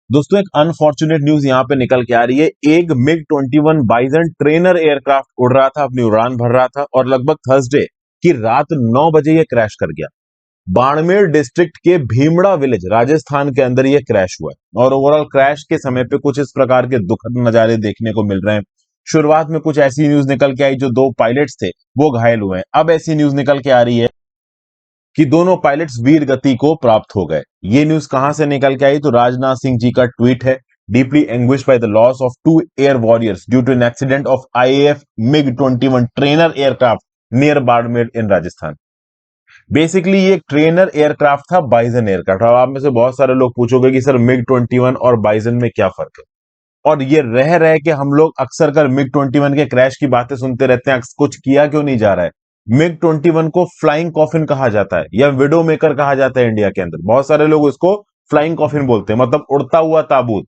दोस्तों एक unfortunate news यहाँ पे निकल के आ रही है। एक मिग 21 बाइजन ट्रेनर एयरक्राफ्ट उड़ रहा था, अपनी उड़ान भर रहा था और लगभग थर्सडे की रात 9 बजे ये क्रैश कर गया। बाड़मेर डिस्ट्रिक्ट के भीमड़ा विलेज राजस्थान के अंदर ये क्रैश हुआ है और ओवरऑल क्रैश के समय पे कुछ इस प्रकार के दुखद नजारे देखने को मिल रहे हैं। शुरुआत में कुछ ऐसी न्यूज निकल के आई जो दो पायलट्स थे वो घायल हुए हैं। अब ऐसी न्यूज निकल के आ रही है कि दोनों पायलट्स वीर गति को प्राप्त हो गए। ये न्यूज कहां से निकल के आई तो राजनाथ सिंह जी का ट्वीट है। Deeply anguished by the loss of two air warriors due to an accident of IAF MiG 21 trainer aircraft near Barmer in Rajasthan. Basically ये एक ट्रेनर एयरक्राफ्ट था, बाइजन एयरक्राफ्ट। अब आप में से बहुत सारे लोग पूछोगे कि सर मिग 21 और बाइजन में क्या फर्क है, और ये रह रहे कि हम लोग अक्सर कर मिग 21 के क्रैश की बातें सुनते रहते हैं, कुछ किया क्यों नहीं जा रहा है। मिग 21 को फ्लाइंग कॉफिन कहा जाता है या विडो मेकर कहा जाता है इंडिया के अंदर। बहुत सारे लोग इसको फ्लाइंग कॉफिन बोलते हैं, मतलब उड़ता हुआ ताबूत।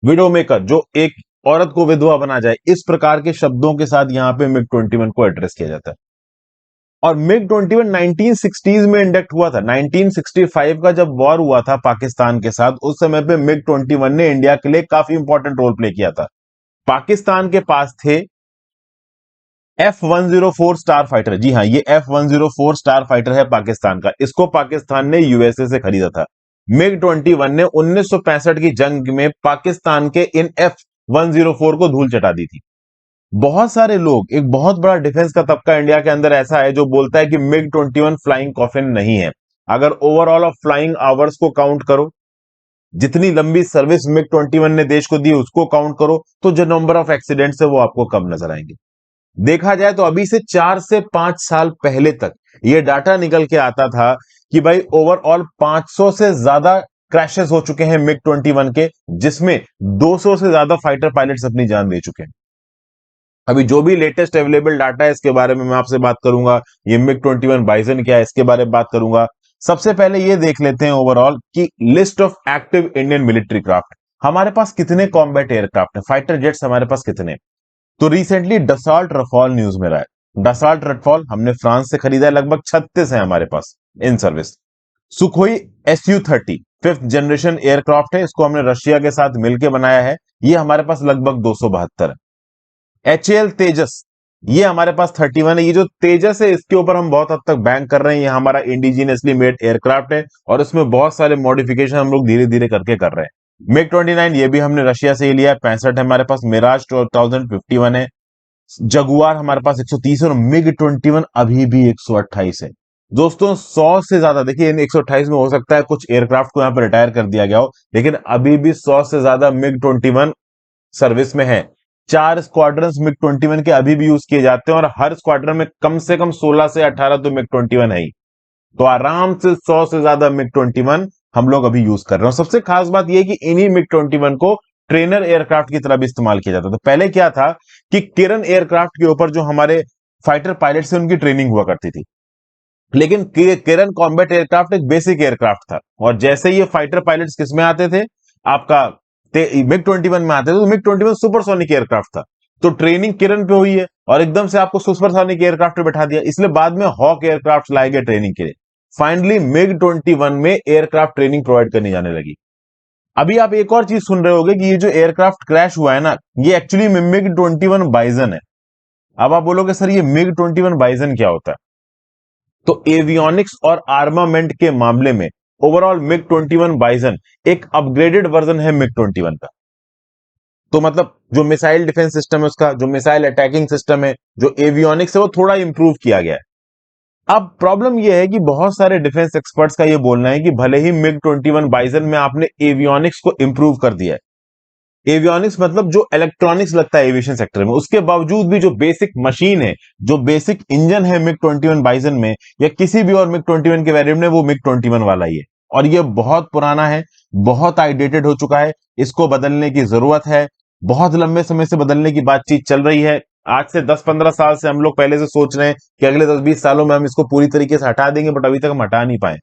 विडो मेकर जो एक औरत को विधवा बना जाए, इस प्रकार के शब्दों के साथ यहां पे मिग 21 को एड्रेस किया जाता है। और मिग 21 1960s में इंडक्ट हुआ था। 1965 का जब वॉर हुआ था पाकिस्तान के साथ, उस समय पे मिग 21 ने इंडिया के लिए काफी इंपॉर्टेंट रोल प्ले किया था। पाकिस्तान के पास थे F-104 स्टार फाइटर। जी हाँ, ये F-104 स्टार फाइटर है पाकिस्तान का। इसको पाकिस्तान ने यूएसए से खरीदा था। मिग 21 ने 1965 की जंग में पाकिस्तान के इन F-104 को धूल चटा दी थी। बहुत सारे लोग, एक बहुत बड़ा डिफेंस का तबका इंडिया के अंदर ऐसा है जो बोलता है कि मिग 21 फ्लाइंग कॉफिन नहीं है। अगर ओवरऑल ऑफ फ्लाइंग आवर्स को काउंट करो, जितनी लंबी सर्विस मिग 21 ने देश को दी उसको काउंट करो, तो जो नंबर ऑफ एक्सीडेंट्स है वो आपको कम नजर आएंगे। देखा जाए तो अभी से 4 से 5 साल पहले तक ये डाटा निकल के आता था कि भाई ओवरऑल 500 से ज्यादा क्रैशेस हो चुके हैं मिग 21 के, जिसमें 200 से ज्यादा फाइटर पायलट्स अपनी जान दे चुके हैं। अभी जो भी लेटेस्ट अवेलेबल डाटा है इसके बारे में मैं आपसे बात करूंगा। ये मिग 21 बाइजन क्या है इसके बारे में बात करूंगा। सबसे पहले ये देख लेते हैं ओवरऑल की list of active Indian military craft. हमारे पास कितने कॉम्बैट एयरक्राफ्ट है, फाइटर जेट्स हमारे पास कितने। तो रिसेंटली डसॉल्ट रफाल न्यूज में रहा है। डसॉल्ट रफाल हमने फ्रांस से खरीदा है, लगभग 36 है हमारे पास in service. Sukhoi SU-30 fifth generation aircraft है, इसको हमने रशिया के साथ मिलकर बनाया है। ये हमारे पास लगभग 272 है। HAL तेजस, ये हमारे पास 31 है। ये जो तेजस है इसके ऊपर हम बहुत हद तक बैंक कर रहे हैं। ये हमारा इंडिजीनियसली मेड एयरक्राफ्ट है और इसमें बहुत सारे मॉडिफिकेशन हम लोग धीरे धीरे करके कर रहे हैं। मिग 29 ये भी हमने रशिया से ही लिया है, 65 है हमारे पास। मिराज 2051 है। जगुआर हमारे पास 130 है और मिग 21 अभी भी 128 है। दोस्तों 100 से ज्यादा, देखिए इन 128 में हो सकता है कुछ एयरक्राफ्ट को यहां पर रिटायर कर दिया गया हो, लेकिन अभी भी 100 से ज्यादा मिग 21 सर्विस में है। 4 स्क्वाड्रन मिग 21 के अभी भी यूज किए जाते हैं और हर स्क्वाड्रन में कम से कम 16 से 18 तो मिग 21 है ही। तो आराम से 100 से ज्यादा मिग 21 हम लोग अभी यूज कर रहे हैं। सबसे खास बात यह कि इन्हीं मिग 21 को ट्रेनर एयरक्राफ्ट की तरह भी इस्तेमाल किया जाता था। पहले क्या था कि किरण एयरक्राफ्ट के ऊपर जो हमारे फाइटर पायलट से उनकी ट्रेनिंग हुआ करती थी, लेकिन किरण कॉम्बैट एयरक्राफ्ट एक बेसिक एयरक्राफ्ट था और जैसे ये फाइटर पायलट्स किस में आते थे, आपका मिग 21 में आते थे, तो मिग 21 सुपरसोनिक एयरक्राफ्ट था। तो ट्रेनिंग किरण पे हुई है और एकदम से आपको सुपरसोनिक एयरक्राफ्ट पे बैठा दिया, इसलिए बाद में हॉक एयरक्राफ्ट लाए गए ट्रेनिंग के लिए। फाइनली मिग 21 में एयरक्राफ्ट ट्रेनिंग प्रोवाइड करनी जाने लगी। अभी आप एक और चीज सुन रहे होगे कि ये जो एयरक्राफ्ट क्रैश हुआ है ना, ये एक्चुअली मिग 21 बाइजन है। अब आप बोलोगे सर ये मिग 21 बाइजन क्या होता है, तो एवियोनिक्स और आर्मामेंट के मामले में ओवरऑल मिग 21 बाइजन एक अपग्रेडेड वर्जन है मिग 21 का। तो मतलब जो मिसाइल डिफेंस सिस्टम है उसका, जो मिसाइल अटैकिंग सिस्टम है, जो एवियोनिक्स है, वो थोड़ा इंप्रूव किया गया है। अब प्रॉब्लम यह है कि बहुत सारे डिफेंस एक्सपर्ट्स का यह बोलना है कि भले ही मिग 21 बाइजन में आपने एवियोनिक्स को इंप्रूव कर दिया है, एवियोनिक्स मतलब जो इलेक्ट्रॉनिक्स लगता है एविएशन सेक्टर में, उसके बावजूद भी जो बेसिक मशीन है, जो बेसिक इंजन है मिग 21 बाइजन में या किसी भी और मिग 21 के वेरिएंट में, वो मिग 21 वाला ही है और ये बहुत पुराना है, बहुत आउटडेटेड हो चुका है। इसको बदलने की जरूरत है। बहुत लंबे समय से बदलने की बातचीत चल रही है। आज से 10-15 साल से हम लोग पहले से सोच रहे हैं कि अगले 10-20 सालों में हम इसको पूरी तरीके से हटा देंगे, बट अभी तक हम हटा नहीं पाए।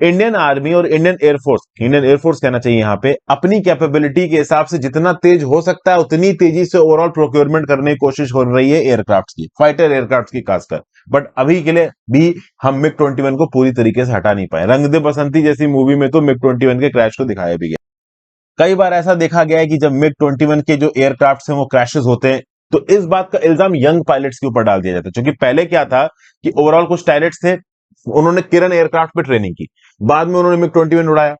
इंडियन आर्मी और इंडियन एयरफोर्स कहना चाहिए यहां पे, अपनी कैपेबिलिटी के हिसाब से जितना तेज हो सकता है उतनी तेजी से ओवरऑल प्रोक्योरमेंट करने की कोशिश हो रही है एयरक्राफ्ट की, फाइटर एयरक्राफ्ट की खासकर। बट अभी के लिए भी हम मिग 21 को पूरी तरीके से हटा नहीं पाए। रंग दे बसंती जैसी मूवी में तो मिग 21 के क्रैश को दिखाया भी गया। कई बार ऐसा देखा गया है कि जब मिग 21 के जो एयरक्राफ्ट हैं वो क्रैशेस होते हैं तो इस बात का इल्जाम यंग पायलट्स के ऊपर डाल दिया जाता है, क्योंकि पहले क्या था कि ओवरऑल कुछ पायलट्स थे, उन्होंने किरण एयरक्राफ्ट पे ट्रेनिंग की, बाद में उन्होंने मिग 21 उड़ाया।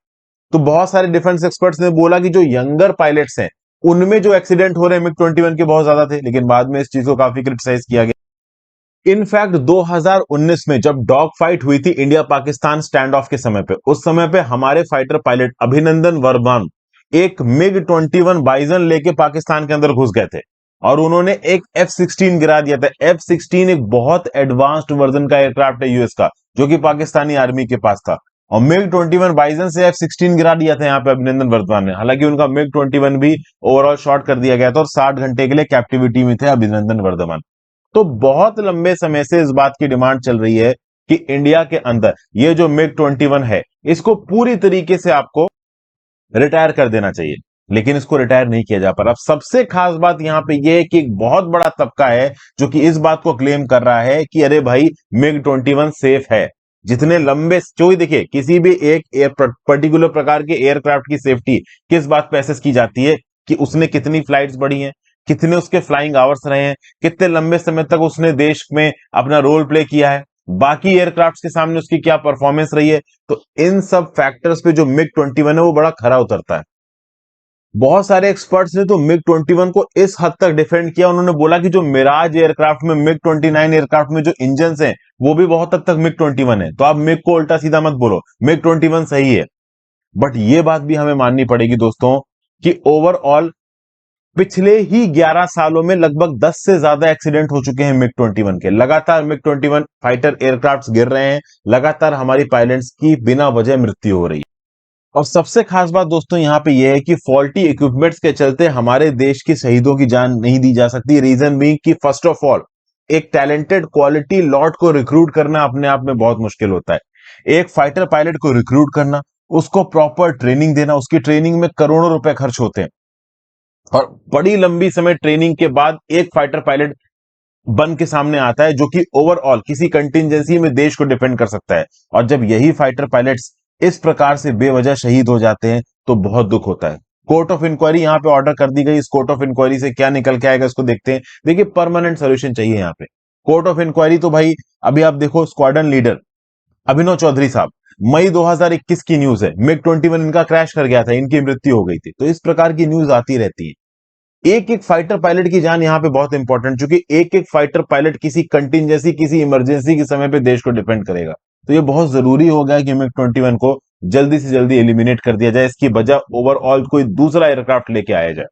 तो बहुत सारे डिफेंस एक्सपर्ट्स ने बोला कि जो यंगर पायलट्स हैं उनमें जो एक्सीडेंट हो रहे हैं मिग 21 के बहुत ज्यादा थे, लेकिन बाद में इस चीज को काफी क्रिटिसाइज किया गया। इनफैक्ट 2019 में जब डॉग फाइट हुई थी इंडिया पाकिस्तान स्टैंड ऑफ के समय पे, उस समय पे हमारे फाइटर पायलट अभिनंदन वर्धमान एक मिग 21 बाइजन लेके पाकिस्तान के अंदर घुस गए थे और उन्होंने एक F-16 गिरा दिया था। F-16 एक बहुत एडवांस्ड वर्जन का एयरक्राफ्ट है यूएस का, जो कि पाकिस्तानी आर्मी के पास था, और मिग 21 बाइजन से F-16 गिरा दिया था यहाँ पे अभिनंदन वर्धमान ने। हालांकि उनका मिग 21 भी ओवरऑल शॉर्ट कर दिया गया था और 60 घंटे के लिए कैप्टिविटी में थे अभिनंदन वर्धमान। तो बहुत लंबे समय से इस बात की डिमांड चल रही है कि इंडिया के अंदर ये जो मिग 21 है इसको पूरी तरीके से आपको रिटायर कर देना चाहिए, लेकिन इसको रिटायर नहीं किया जा पा रहा। अब सबसे खास बात यहां पे ये है कि एक बहुत बड़ा तबका है जो कि इस बात को क्लेम कर रहा है कि अरे भाई मिग 21 सेफ है। जितने लंबे चोई देखिए, किसी भी एक पर्टिकुलर प्रकार के एयरक्राफ्ट की सेफ्टी किस बात पे असेस की जाती है कि उसने कितनी फ्लाइट्स बढ़ी हैं, कितने उसके फ्लाइंग आवर्स रहे हैं, कितने लंबे समय तक उसने देश में अपना रोल प्ले किया है, बाकी एयरक्राफ्ट के सामने उसकी क्या परफॉर्मेंस रही है। तो इन सब फैक्टर्स पे जो मिग 21 है वो बड़ा खरा उतरता है। बहुत सारे एक्सपर्ट्स ने तो मिग 21 को इस हद तक डिफेंड किया, उन्होंने बोला कि जो मिराज एयरक्राफ्ट में मिग 29 एयरक्राफ्ट में जो इंजन हैं वो भी बहुत हद तक मिग 21 है। तो आप मिग को उल्टा सीधा मत बोलो, मिग 21 सही है। बट ये बात भी हमें माननी पड़ेगी दोस्तों कि ओवरऑल पिछले ही 11 सालों में लगभग 10 से ज्यादा एक्सीडेंट हो चुके हैं मिग 21 के। लगातार मिग 21 फाइटर एयरक्राफ्ट गिर रहे हैं, लगातार हमारी पायलट्स की बिना वजह मृत्यु हो रही है। और सबसे खास बात दोस्तों यहां पे यह है कि फॉल्टी इक्विपमेंट्स के चलते हमारे देश के शहीदों की जान नहीं दी जा सकती। रीजन भी कि फर्स्ट ऑफ ऑल एक टैलेंटेड क्वालिटी लॉट को रिक्रूट करना अपने आप में बहुत मुश्किल होता है। एक फाइटर पायलट को रिक्रूट करना, उसको प्रॉपर ट्रेनिंग देना, उसकी ट्रेनिंग में करोड़ों रुपए खर्च होते हैं और बड़ी लंबी समय ट्रेनिंग के बाद एक फाइटर पायलट बन के सामने आता है जो कि ओवरऑल किसी कंटिजेंसी में देश को डिफेंड कर सकता है। और जब यही फाइटर पायलट्स इस प्रकार से बेवजह शहीद हो जाते हैं तो बहुत दुख होता है। कोर्ट ऑफ इंक्वायरी यहां पे ऑर्डर कर दी गई, इस कोर्ट ऑफ इंक्वायरी से क्या निकल के आएगा इसको देखते हैं। देखिए, परमानेंट सोल्यूशन चाहिए यहां पे। कोर्ट ऑफ इंक्वायरी तो भाई अभी आप देखो, स्क्वाड्रन लीडर अभिनव चौधरी साहब, मई 2021 की न्यूज है, मिग 21 इनका क्रैश कर गया था, इनकी मृत्यु हो गई थी। तो इस प्रकार की न्यूज आती रहती है। एक एक फाइटर पायलट की जान यहां पे बहुत इंपॉर्टेंट, क्योंकि एक एक फाइटर पायलट किसी कंटिजेंसी, किसी इमरजेंसी के समय पे देश को डिपेंड करेगा। तो ये बहुत जरूरी हो गया कि मिग 21 को जल्दी से जल्दी एलिमिनेट कर दिया जाए, इसकी वजह ओवरऑल कोई दूसरा एयरक्राफ्ट लेके आया जाए,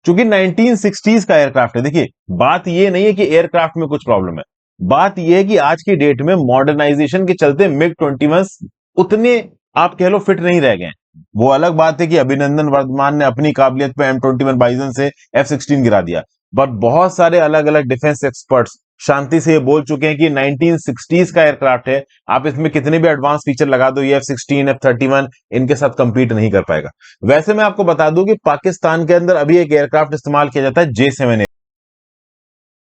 क्योंकि 1960s का एयरक्राफ्ट है। देखिए, बात ये नहीं है कि एयरक्राफ्ट में कुछ प्रॉब्लम है, बात यह है कि आज की डेट में मॉडर्नाइजेशन के चलते मिग 21 उतने आप कह लो फिट नहीं रह गए। वो अलग बात है कि अभिनंदन वर्धमान ने अपनी काबिलियत पे M21 बाइजन से F-16 गिरा दिया, बट बहुत सारे अलग अलग डिफेंस एक्सपर्ट्स शांति से ये बोल चुके हैं कि 1960s का एयरक्राफ्ट है, आप इसमें कितने भी एडवांस फीचर लगा दो, ये F-16 F-31 इनके साथ कंपीट नहीं कर पाएगा। वैसे मैं आपको बता दूं कि पाकिस्तान के अंदर अभी एक एयरक्राफ्ट इस्तेमाल किया जाता है, J7।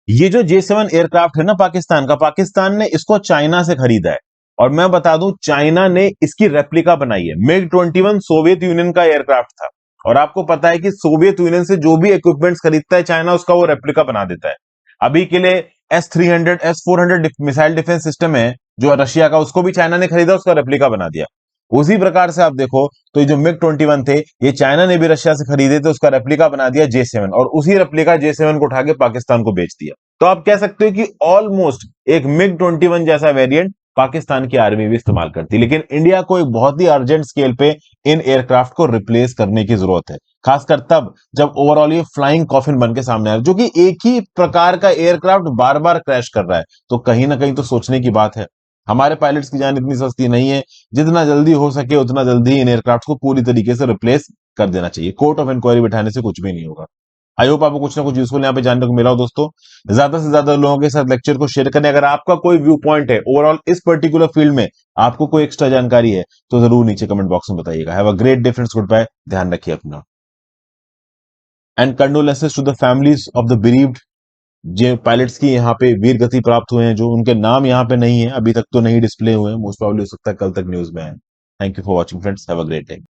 ये जो J7 एयरक्राफ्ट है ना पाकिस्तान का, पाकिस्तान ने इसको चाइना से खरीदा है। और मैं बता दूं, चाइना ने इसकी रेप्लिका बनाई है। मिग 21 सोवियत यूनियन का एयरक्राफ्ट था और आपको पता है कि सोवियत यूनियन से जो भी इक्विपमेंट्स खरीदता है चाइना, उसका वो रेप्लिका बना देता है। अभी के लिए S-300 S-400 missile defence system है जो रशिया का, उसको भी चाइना ने खरीदा, उसका रेप्लिका बना दिया। उसी प्रकार से आप देखो तो ये जो मिग 21 थे, ये चाइना ने भी रशिया से खरीदे थे, उसका रेप्लिका बना दिया J7, और उसी रेप्लिका J7 को उठा के पाकिस्तान को बेच दिया। तो आप कह सकते हो कि ऑलमोस्ट एक मिग 21 जैसा वेरिएंट पाकिस्तान की आर्मी भी इस्तेमाल करती, लेकिन इंडिया को एक बहुत ही अर्जेंट स्केल पे इन एयरक्राफ्ट को रिप्लेस करने की जरूरत है, खासकर तब जब ओवरऑल ये फ्लाइंग कॉफिन बन के सामने आ रहा है, जो कि एक ही प्रकार का एयरक्राफ्ट बार बार क्रैश कर रहा है। तो कहीं ना कहीं तो सोचने की बात है। हमारे पायलट्स की जान इतनी सस्ती नहीं है, जितना जल्दी हो सके उतना जल्दी इन एयरक्राफ्ट को पूरी तरीके से रिप्लेस कर देना चाहिए। कोर्ट ऑफ इंक्वायरी बिठाने से कुछ भी नहीं होगा। आई होप आपको कुछ ना कुछ यूजफुल यहाँ पे जानने को मिला हो दोस्तों। ज्यादा से ज्यादा लोगों के साथ लेक्चर को शेयर करें। अगर आपका कोई व्यू पॉइंट है ओवरऑल इस पर्टिकुलर फील्ड में, आपको कोई एक्स्ट्रा जानकारी है, तो जरूर नीचे कमेंट बॉक्स में बताइएगा। Have a great day friends, goodbye, ध्यान रखिए अपना। And condolences to the families of the bereaved, जो पायलट्स की यहाँ पे वीर गति प्राप्त हुए हैं, जो उनके नाम यहाँ पे नहीं है अभी तक, तो नहीं डिस्प्ले हुए हैं, मोस्ट प्रॉब्ली हो सकता है कल तक न्यूज में है। Thank you for watching friends, have a great day.